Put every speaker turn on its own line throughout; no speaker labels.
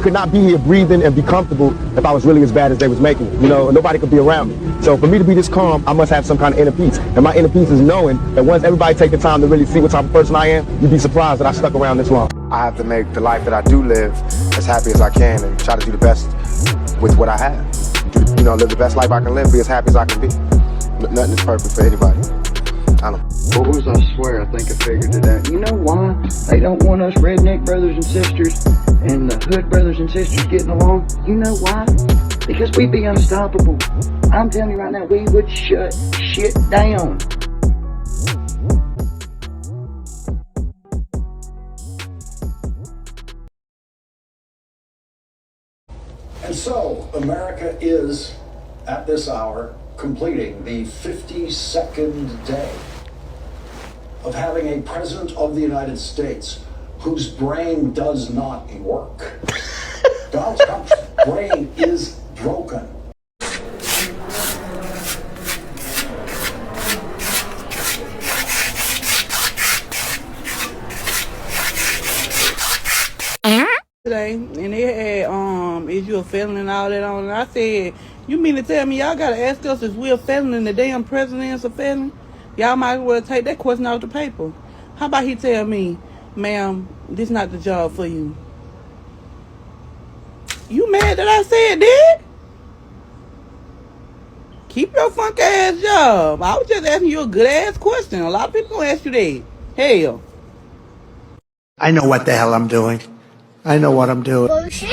could not be here breathing and be comfortable if I was really as bad as they was making it. You know, nobody could be around me. So for me to be this calm, I must have some kind of inner peace. And my inner peace is knowing that once everybody take the time to really see what type of person I am, you'd be surprised that I stuck around this long. I have to make the life that I do live as happy as I can and try to do the best with what I have. You know, live the best life I can live, be as happy as I can be. Nothing is perfect for anybody. I don't know.
Boys, I swear, I think I figured it out. You know why they don't want us redneck brothers and sisters and the hood brothers and sisters getting along? You know why? Because we'd be unstoppable. I'm telling you right now, we would shut shit down.
And so, America is, at this hour, completing the 52nd day of having a president of the United States whose brain does not work. Donald Trump's brain is broken.
Today, and they had is you a felon and all that on, and I said, you mean to tell me y'all gotta ask us if we're a felon and the damn president's a felon? Y'all might as well take that question off the paper. How about he tell me, ma'am, this not the job for you? You mad that I said that? Keep your funk ass job. I was just asking you a good ass question. A lot of people gonna ask you that. Hell.
I know what the hell I'm doing. I know what I'm doing.
Bullshit.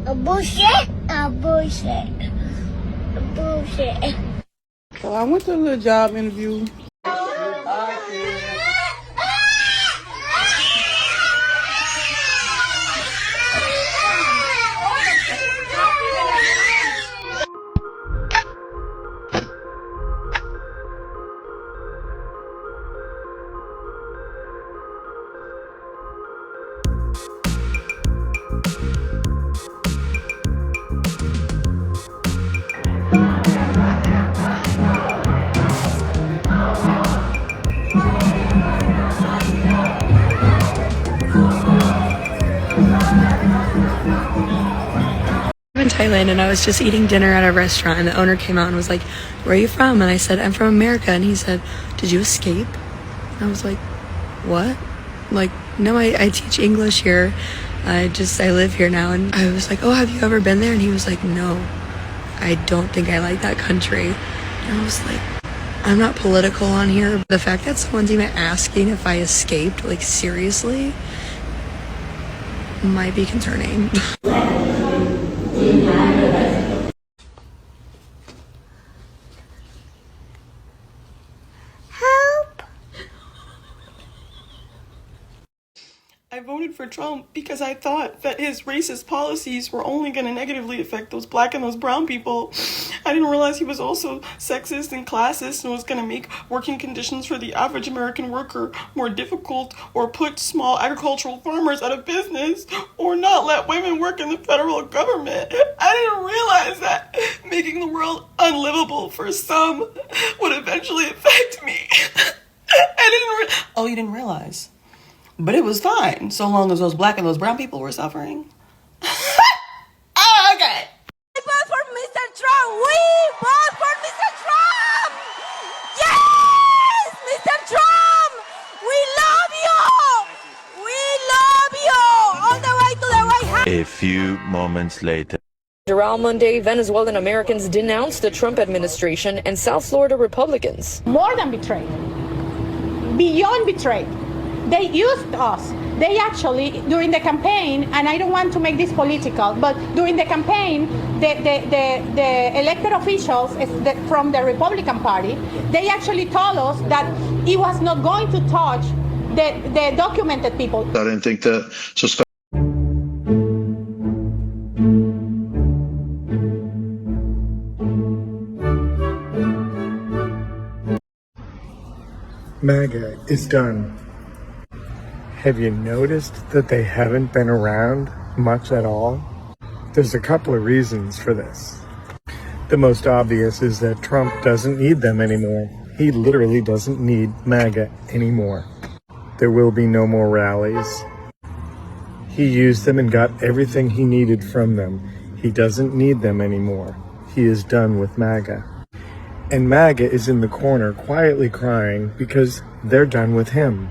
A bullshit. A bullshit. A bullshit.
So I went to a little job interview.
In Thailand, and I was just eating dinner at a restaurant, and the owner came out and was like, where are you from? And I said, I'm from America. And he said, did you escape? And I was like, what? Like, no, I teach English here. I live here now. And I was like, oh, have you ever been there? And he was like, no, I don't think I like that country. And I was like, I'm not political on here. The fact that someone's even asking if I escaped, like, seriously, might be concerning.
Help!
I voted for Trump because I thought that his racist policies were only going to negatively affect those black and those brown people. I didn't realize he was also sexist and classist and was going to make working conditions for the average American worker more difficult, or put small agricultural farmers out of business, or not let women work in the federal government. I didn't realize that making the world unlivable for some would eventually affect me. Oh, you didn't realize? But it was fine, so long as those black and those brown people were suffering. Oh, okay.
We vote for Mr. Trump! We vote for Mr. Trump! Yes! Mr. Trump! We love you! We love you! All the way to the White House!
A few moments later.
Around Monday, Venezuelan Americans denounced the Trump administration and South Florida Republicans.
More than betrayed. Beyond betrayed. They used us. They actually, during the campaign, and I don't want to make this political, but during the campaign, the elected officials from the Republican Party, they actually told us that he was not going to touch the documented people.
I didn't think that suspect.
MAGA is done. Have you noticed that they haven't been around much at all? There's a couple of reasons for this. The most obvious is that Trump doesn't need them anymore. He literally doesn't need MAGA anymore. There will be no more rallies. He used them and got everything he needed from them. He doesn't need them anymore. He is done with MAGA. And MAGA is in the corner quietly crying because they're done with him.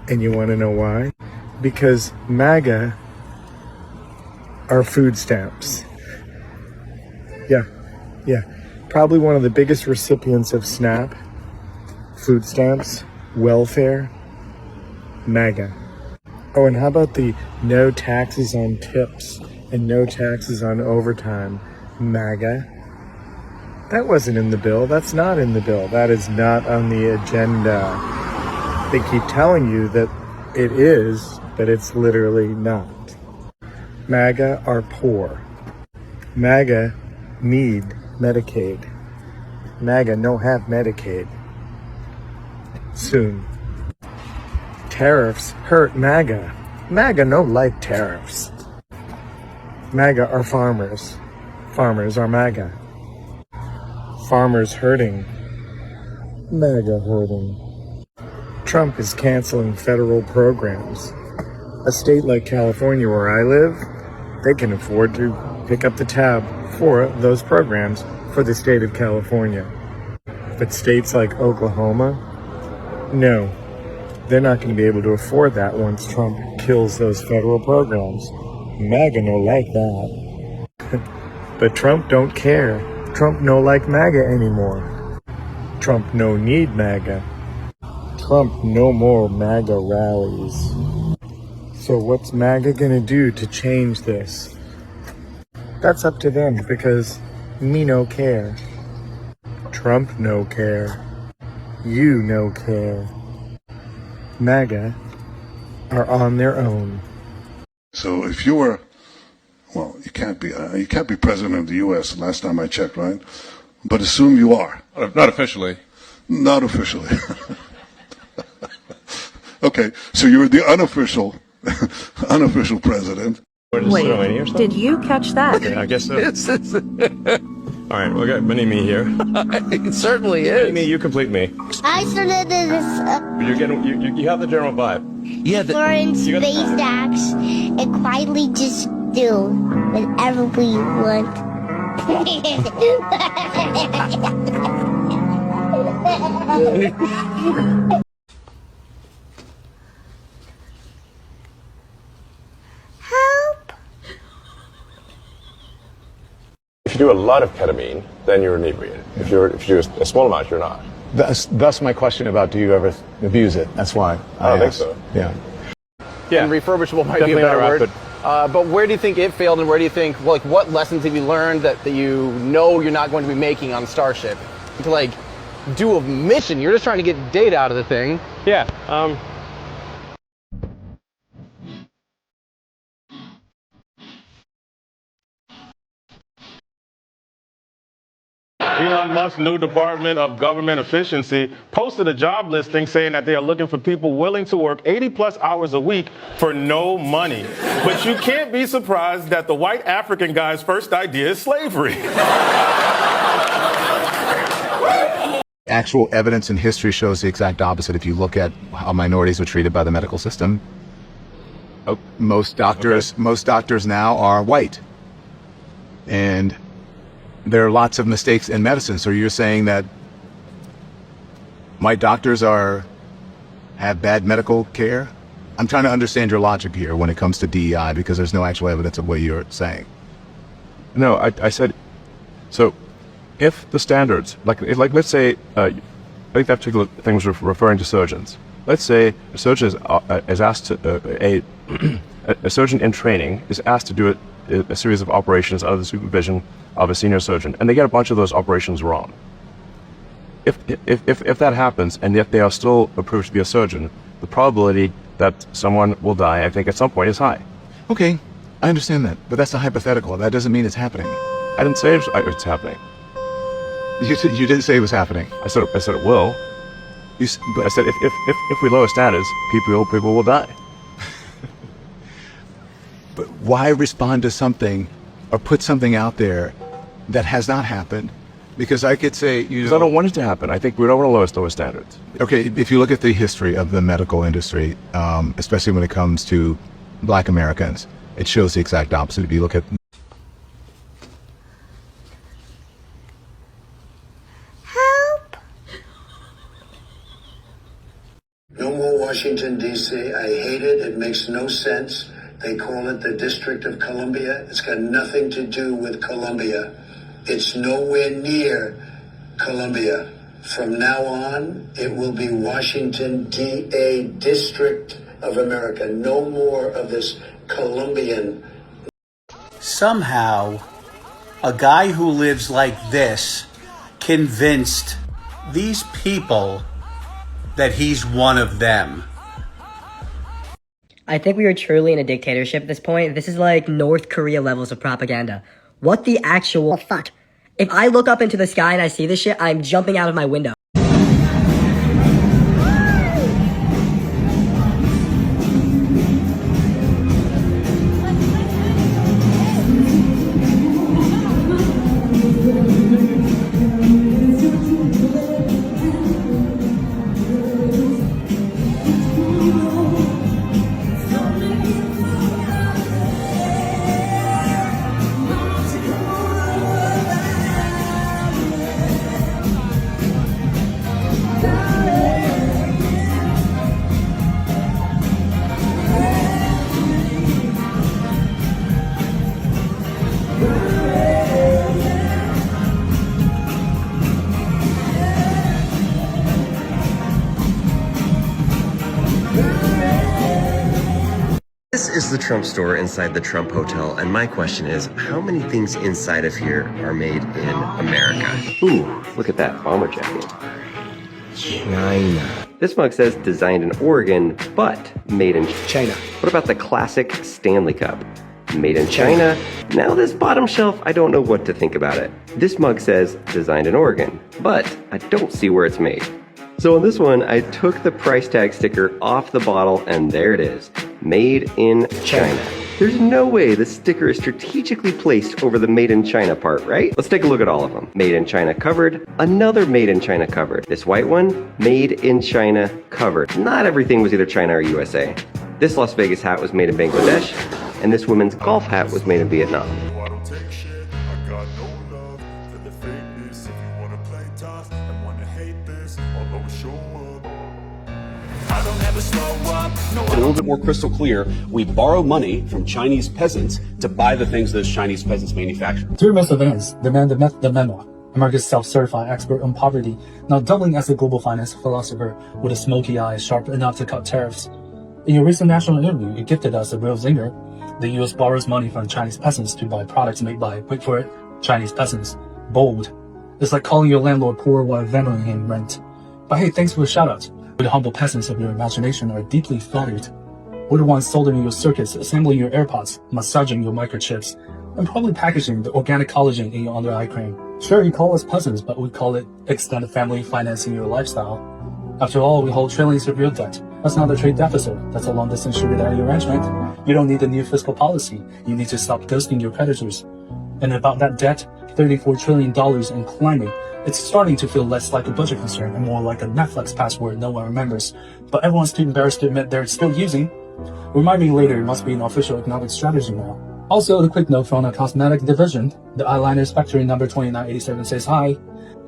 And you want to know why? Because MAGA are food stamps. Yeah. Probably one of the biggest recipients of SNAP, food stamps, welfare, MAGA. Oh, and how about the no taxes on tips and no taxes on overtime, MAGA? That wasn't in the bill. That's not in the bill. That is not on the agenda. They keep telling you that it is, but it's literally not. MAGA are poor. MAGA need Medicaid. MAGA no have Medicaid. Soon. Tariffs hurt MAGA. MAGA no like tariffs. MAGA are farmers. Farmers are MAGA. Farmers hurting. MAGA hurting. Trump is canceling federal programs. A state like California where I live, they can afford to pick up the tab for those programs for the state of California. But states like Oklahoma, no, they're not going to be able to afford that once Trump kills those federal programs. MAGA no like that. But Trump don't care. Trump no like MAGA anymore. Trump no need MAGA. Trump no more MAGA rallies. So what's MAGA gonna do to change this? That's up to them, because me no care. Trump no care. You no care. MAGA are on their own.
So if you were, well, you can't be president of the U.S. last time I checked, right? But assume you are.
Not officially.
Not officially. Okay, so you're the unofficial president.
Wait, did you catch that?
Okay, I guess so. All right, we got mini-me here.
It certainly is.
Mini-me, you complete me.
I started this.
You're getting, you have the general vibe.
Yeah.
Florence space acts and quietly just do whatever we want. Help!
If you do a lot of ketamine, then you're inebriated. If you do a small amount, you're not.
That's my question about, do you ever abuse it? That's why
I don't think so.
Yeah.
Yeah. And refurbishable might be a better word. But where do you think it failed, and where do you think, like, what lessons have you learned that you know you're not going to be making on Starship? To, like, do a mission. You're just trying to get data out of the thing.
Yeah. Elon Musk's new Department of Government Efficiency posted a job listing saying that they are looking for people willing to work 80+ hours a week for no money. But you can't be surprised that the white African guy's first idea is slavery.
Actual evidence in history shows the exact opposite. If you look at how minorities were treated by the medical system, most doctors now are white. And there are lots of mistakes in medicine. So you're saying that white doctors have bad medical care? I'm trying to understand your logic here when it comes to DEI, because there's no actual evidence of what you're saying.
No, I said, so if the standards, like let's say, I think that particular thing was referring to surgeons. Let's say a surgeon is asked to, a surgeon in training is asked to do a series of operations under the supervision of a senior surgeon, and they get a bunch of those operations wrong. If that happens, and if they are still approved to be a surgeon, the probability that someone will die, I think, at some point is high.
Okay, I understand that, but that's a hypothetical. That doesn't mean it's happening.
I didn't say it's happening.
You didn't say it was happening.
I said it will. But I said if we lower standards, people will die.
But why respond to something or put something out there that has not happened? Because I could say,
because I don't want it to happen. I think we don't want to lower standards.
Okay, if you look at the history of the medical industry, especially when it comes to black Americans. It shows the exact opposite. If you look at
No more Washington, D.C. I hate it. It makes no sense. They call it the District of Columbia. It's got nothing to do with Columbia. It's nowhere near Columbia. From now on, it will be Washington, D.A. District of America. No more of this Columbian.
Somehow, a guy who lives like this convinced these people that he's one of them.
I think we are truly in a dictatorship at this point. This is like North Korea levels of propaganda. What the actual fuck? If I look up into the sky and I see this shit, I'm jumping out of my window.
This is the Trump store inside the Trump Hotel, and my question is, how many things inside of here are made in America? Ooh, look at that bomber jacket. China. This mug says designed in Oregon, but made in China. What about the classic Stanley Cup? Made in China. Now this bottom shelf, I don't know what to think about it. This mug says designed in Oregon, but I don't see where it's made. So on this one, I took the price tag sticker off the bottle, and there it is. Made in China. There's no way the sticker is strategically placed over the Made in China part, right? Let's take a look at all of them. Made in China covered, another Made in China covered. This white one, Made in China covered. Not everything was either China or USA. This Las Vegas hat was made in Bangladesh, and this woman's golf hat was made in Vietnam.
A little bit more crystal clear, we borrow money from Chinese peasants to buy the things those Chinese peasants manufacture.
Dear Mr. Vance, the memoir, America's self-certified expert on poverty, now doubling as a global finance philosopher with a smoky eye sharp enough to cut tariffs. In your recent national interview, you gifted us a real zinger. The U.S. borrows money from Chinese peasants to buy products made by, wait for it, Chinese peasants. Bold. It's like calling your landlord poor while vendoring him rent. But hey, thanks for the shout-out. The humble peasants of your imagination are deeply flattered. We're the ones soldering your circuits, assembling your AirPods, massaging your microchips, and probably packaging the organic collagen in your under eye cream. Sure, you call us peasants, but we call it extended family financing your lifestyle. After all, we hold trillions of real debt. That's not a trade deficit. That's a long-distance sugar daddy arrangement. You don't need a new fiscal policy. You need to stop ghosting your creditors. And about that debt, $34 trillion and climbing, it's starting to feel less like a budget concern and more like a Netflix password no one remembers, but everyone's too embarrassed to admit they're still using. Remind me later, it must be an official economic strategy now. Also, a quick note from the cosmetic division. The eyeliners factory number 2987 says hi.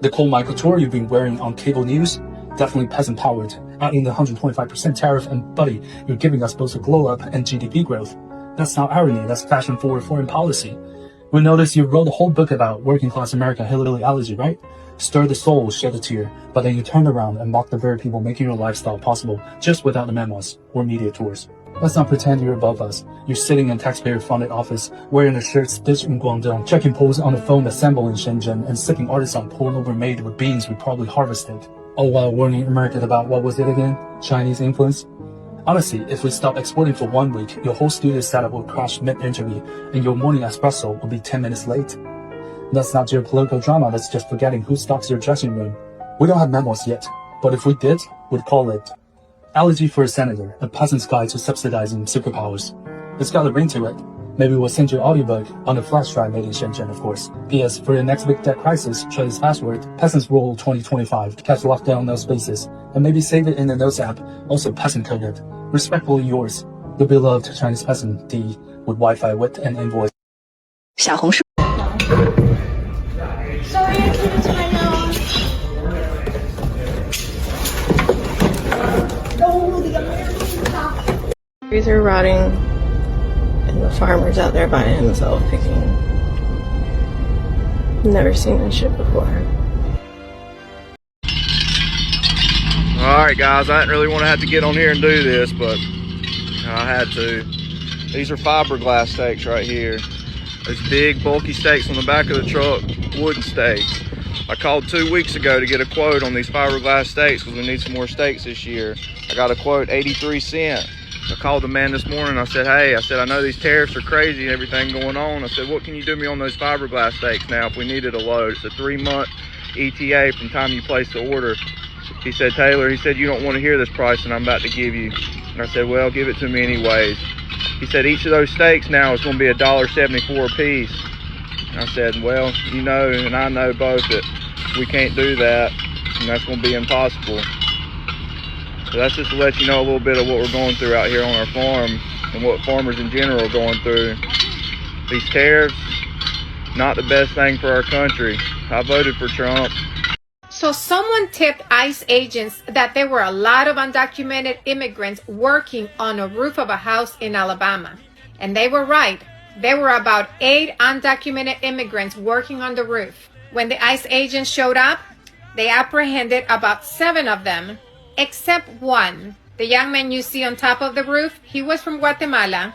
The cool Michael tour you've been wearing on cable news, definitely peasant powered. Adding the 125% tariff, and buddy, you're giving us both a glow up and GDP growth. That's not irony, that's fashion forward foreign policy. We noticed you wrote a whole book about working class America hillbilly allergy, right? Stir the soul, shed a tear, but then you turn around and mock the very people making your lifestyle possible just without the memoirs or media tours. Let's not pretend you're above us. You're sitting in taxpayer-funded office, wearing a shirt stitched in Guangdong, checking poles on the phone assembled in Shenzhen, and sipping artisan pour-over made with beans we probably harvested. All while warning America about, what was it again? Chinese influence? Honestly, if we stop exporting for 1 week, your whole studio setup will crash mid-interview, and your morning espresso will be 10 minutes late. That's not geopolitical drama, that's just forgetting who stocks your dressing room. We don't have memos yet, but if we did, we'd call it Allergy for a Senator, a peasant's guide to subsidizing superpowers. It's got a ring to it. Maybe we'll send you an audiobook on the flash drive made in Shenzhen, of course. P.S. For your next big debt crisis, try this password, Peasants Rule 2025, to catch lockdown no spaces, and maybe save it in the Notes app, also peasant coded. Respectfully yours, The beloved Chinese peasant D with Wi-Fi with an invoice.
小红书。
Sorry, I can't turn on. Oh, the American cop.
Trees are rotting, and the farmer's out there by himself picking. Never seen this shit before.
Alright guys, I didn't really want to have to get on here and do this, but I had to. These are fiberglass stakes right here. Those big bulky stakes on the back of the truck, wooden stakes. I called 2 weeks ago to get a quote on these fiberglass stakes because we need some more stakes this year. I got a quote, 83 cents. I called the man this morning. I said, hey, I know these tariffs are crazy and everything going on. I said, what can you do me on those fiberglass stakes now if we needed a load? It's a 3-month ETA from time you place the order. He said, Taylor, he said, you don't want to hear this price that I'm about to give you. And I said, well, give it to me anyways. He said, each of those stakes now is going to be $1.74 a piece. And I said, well, you know, and I know both that we can't do that, and that's going to be impossible. So that's just to let you know a little bit of what we're going through out here on our farm and what farmers in general are going through. These tariffs, not the best thing for our country. I voted for Trump.
So someone tipped ICE agents that there were a lot of undocumented immigrants working on a roof of a house in Alabama. And they were right. There were about 8 undocumented immigrants working on the roof. When the ICE agents showed up, they apprehended about 7 of them, except one. The young man you see on top of the roof, he was from Guatemala,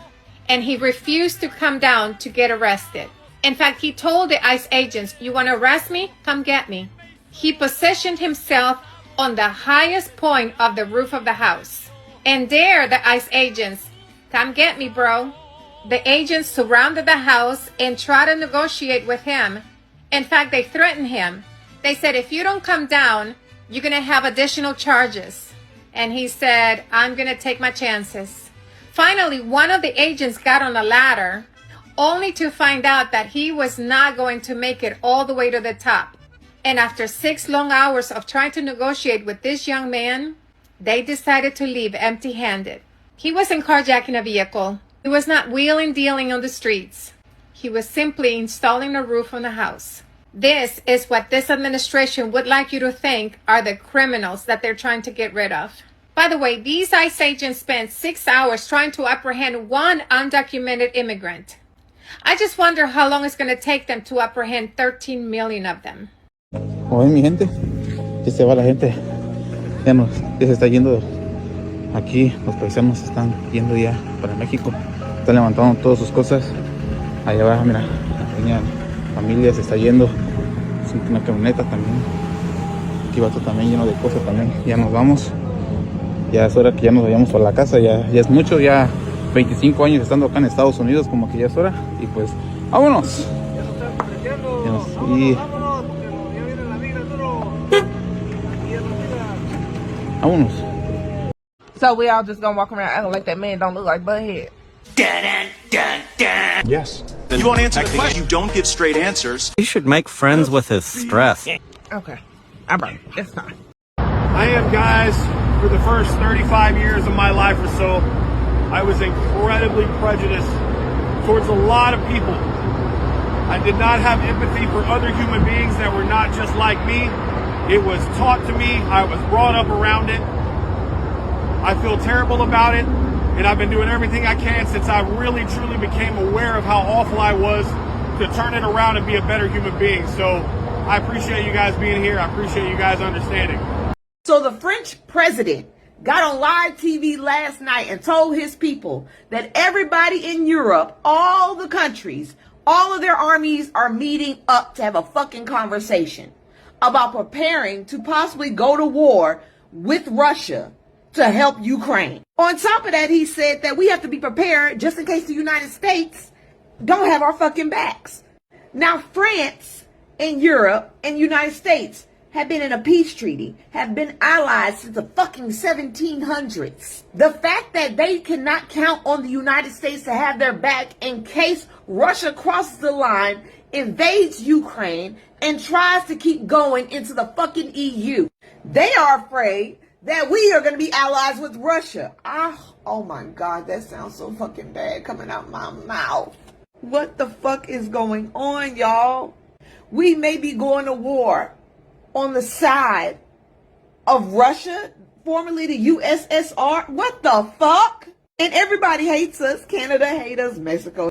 and he refused to come down to get arrested. In fact, he told the ICE agents, you want to arrest me? Come get me. He positioned himself on the highest point of the roof of the house. And there the ICE agents, come get me, bro. The agents surrounded the house and tried to negotiate with him. In fact, they threatened him. They said, if you don't come down, you're going to have additional charges. And he said, I'm going to take my chances. Finally, one of the agents got on a ladder, only to find out that he was not going to make it all the way to the top. And after 6 long hours of trying to negotiate with this young man, they decided to leave empty-handed. He wasn't carjacking a vehicle. He was not wheeling dealing on the streets. He was simply installing a roof on the house. This is what this administration would like you to think are the criminals that they're trying to get rid of. By the way, these ICE agents spent 6 hours trying to apprehend one undocumented immigrant. I just wonder how long it's going to take them to apprehend 13 million of them.
Como ven mi gente, ya se va la gente, ya se está yendo aquí, los paisanos están yendo ya para México, están levantando todas sus cosas, allá abajo mira, la pequeña familia se está yendo, es una camioneta también, aquí va todo también lleno de cosas también, ya nos vamos, ya es hora que ya nos vayamos para la casa, ya es mucho, ya 25 años estando acá en Estados Unidos, como que ya es hora, y pues vámonos. Y vámonos.
So we all just gonna walk around acting like that man don't look like Butthead?
Yes. You won't answer the question. You don't give straight answers.
You should make friends with his stress.
Okay. All right. It's fine.
I am, guys, for the first 35 years of my life or so, I was incredibly prejudiced towards a lot of people. I did not have empathy for other human beings that were not just like me. It was taught to me. I was brought up around it. I feel terrible about it, and I've been doing everything I can since I really, truly became aware of how awful I was to turn it around and be a better human being. So I appreciate you guys being here. I appreciate you guys understanding.
So the French president got on live TV last night and told his people that everybody in Europe, all the countries, all of their armies are meeting up to have a fucking conversation about preparing to possibly go to war with Russia to help Ukraine. On top of that, he said that we have to be prepared just in case the United States don't have our fucking backs. Now, France and Europe and United States have been in a peace treaty, have been allies since the fucking 1700s. The fact that they cannot count on the United States to have their back in case Russia crosses the line, invades Ukraine, and tries to keep going into the fucking EU. They are afraid that we are going to be allies with Russia. Oh my God, that sounds so fucking bad coming out my mouth. What the fuck is going on, y'all? We may be going to war on the side of Russia, formerly the USSR. What the fuck? And everybody hates us. Canada hates us. Mexico.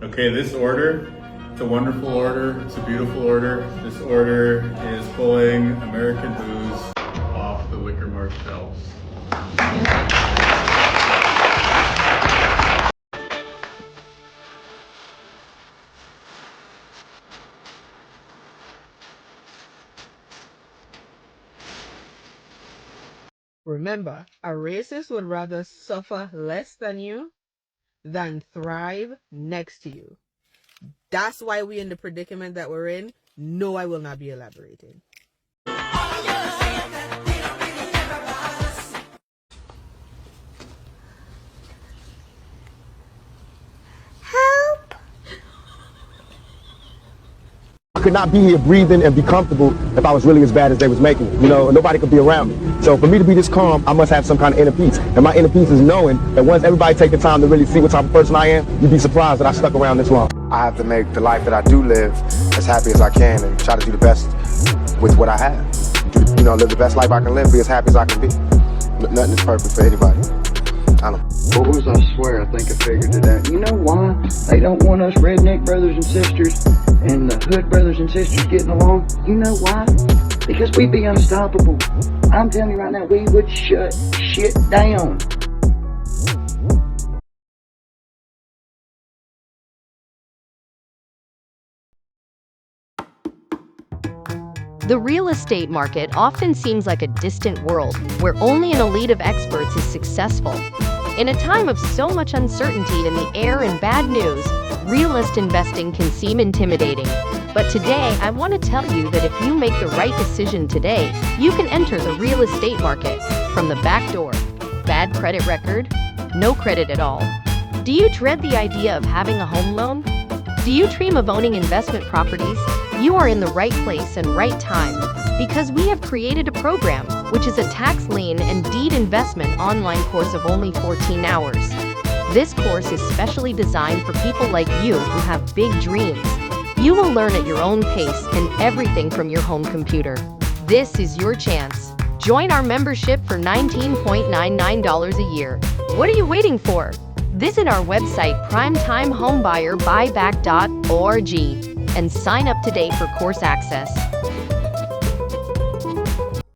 Okay, this order, it's a wonderful order, it's a beautiful order. This order is pulling American booze off the Liquor Mart shelves.
Remember, a racist would rather suffer less than you than thrive next to you. That's why we're in the predicament that we're in. No, I will not be elaborating.
I could not be here breathing and be comfortable if I was really as bad as they was making it. You know, nobody could be around me. So for me to be this calm, I must have some kind of inner peace. And my inner peace is knowing that once everybody take the time to really see what type of person I am, you'd be surprised that I stuck around this long. I have to make the life that I do live as happy as I can and try to do the best with what I have. You know, live the best life I can live, be as happy as I can be. Nothing is perfect for anybody. I don't know.
Boys, I swear, I think I figured it out. You know why they don't want us redneck brothers and sisters and the hood brothers and sisters getting along? You know why? Because we'd be unstoppable. I'm telling you right now, we would shut shit down.
The real estate market often seems like a distant world where only an elite of experts is successful. In a time of so much uncertainty in the air and bad news, realist investing can seem intimidating. But today, I want to tell you that if you make the right decision today, you can enter the real estate market from the back door. Bad credit record? No credit at all. Do you dread the idea of having a home loan? Do you dream of owning investment properties? You are in the right place and right time, because we have created a program, which is a tax lien and deed investment online course of only 14 hours. This course is specially designed for people like you who have big dreams. You will learn at your own pace and everything from your home computer. This is your chance. Join our membership for $19.99 a year. What are you waiting for? Visit our website primetimehomebuyerBuyback.org and sign up today for course access.